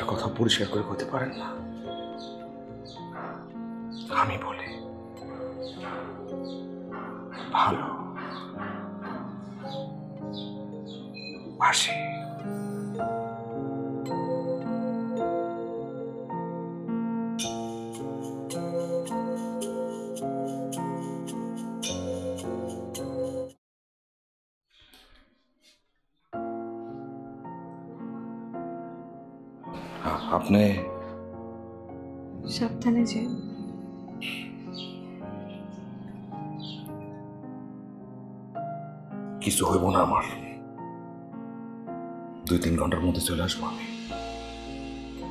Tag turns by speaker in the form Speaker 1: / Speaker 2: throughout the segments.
Speaker 1: একটা কথা পরিষ্কার করে বলতে পারেন না? আমি বলি ভালো বাসি। আপনি
Speaker 2: সাবধানে যে।
Speaker 1: কিছু হইব না আমার, 2-3 ঘন্টার মধ্যে চলে আসবো আমি।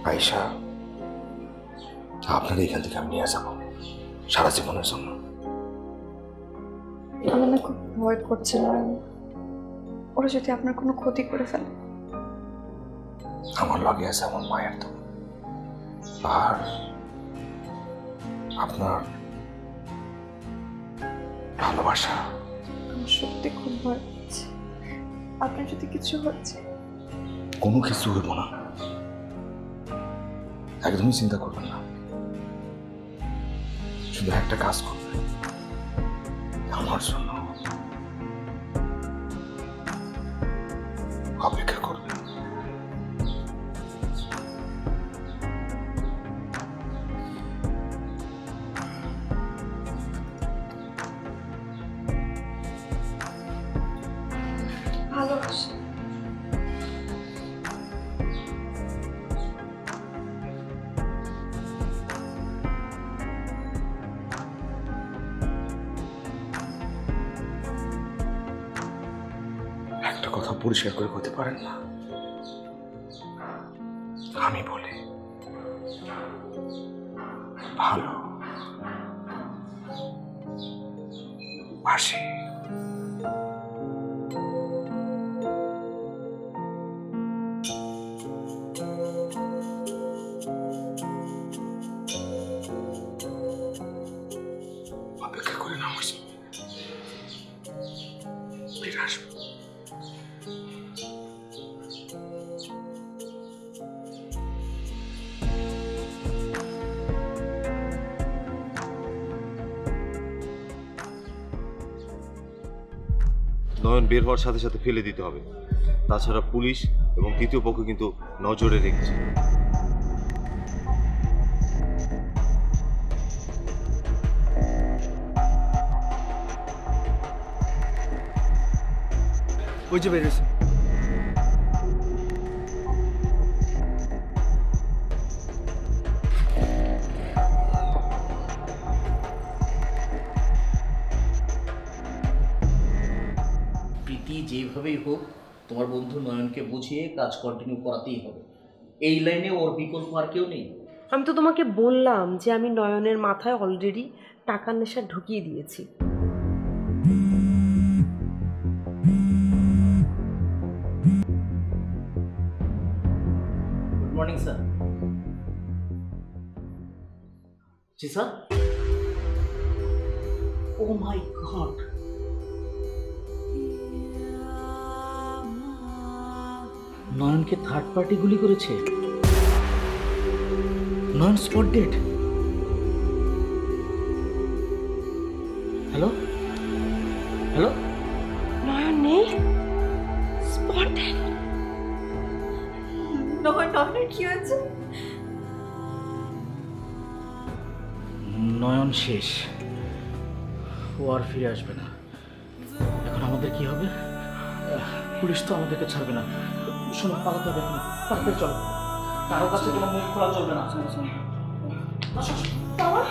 Speaker 1: আয়শা, আপনার এখান থেকে আমি নিয়ে যাবো সারা জীবনের জন্য।
Speaker 2: আমার না খুব ভয় করছিল, ওরা যদি আপনার কোনো ক্ষতি করে ফেলে।
Speaker 1: আমার লগে আছে আমার মায়ের তো, আর আপনার ভালোবাসা।
Speaker 2: আমার সত্যি খুব ভয় করছে, আপনার যদি কিছু হচ্ছে।
Speaker 1: কোনো কিছু হইব না, একদমই চিন্তা করবেন না। শুধু একটা কাজ করবেন, আমার জন্য অপেক্ষা করবেন।
Speaker 2: ভালোবাসি।
Speaker 1: একটা কথা পরিষ্কার করে বলতে পারেন না? আমি বলি ভালো বাসি। অপেক্ষা করে না আমার সামনে ফিরে আসবো।
Speaker 3: নয়ন বের হওয়ার সাথে সাথে ফেলে দিতে হবে, তাছাড়া পুলিশ এবং তৃতীয় পক্ষ কিন্তু নজরে রেখেছে।
Speaker 4: ওই যে বেরিয়েছে।
Speaker 5: প্রীতি যেভাবেই হোক তোমার বন্ধু নয়নকে বুঝিয়ে কাজ কন্টিনিউ করাতেই হবে। এই লাইনে ওর বিকল্প আর কেউ নেই।
Speaker 6: আমি তো তোমাকে বললাম যে আমি নয়নের মাথায় অলরেডি টাকার নেশা ঢুকিয়ে দিয়েছি।
Speaker 5: Good morning sir. জি স্যার। ও মাই গড, নয়নকে থার্ড পার্টি গুলি করেছে। Nayan spot dead. Hello hello,
Speaker 6: Nayan নেই, স্পটেড।
Speaker 2: নয়নের কি হয়েছে?
Speaker 5: নয়ন শেষ, ও আর ফিরে আসবে না। এখন আমাদের কি হবে? পুলিশ তো আমাদেরকে ছাড়বে না। শোনো, পালাতে হবে এখন, তাড়াতাড়ি চলো। কারো কাছে কোনো মুখ খোলা চলবে না।
Speaker 2: বাবা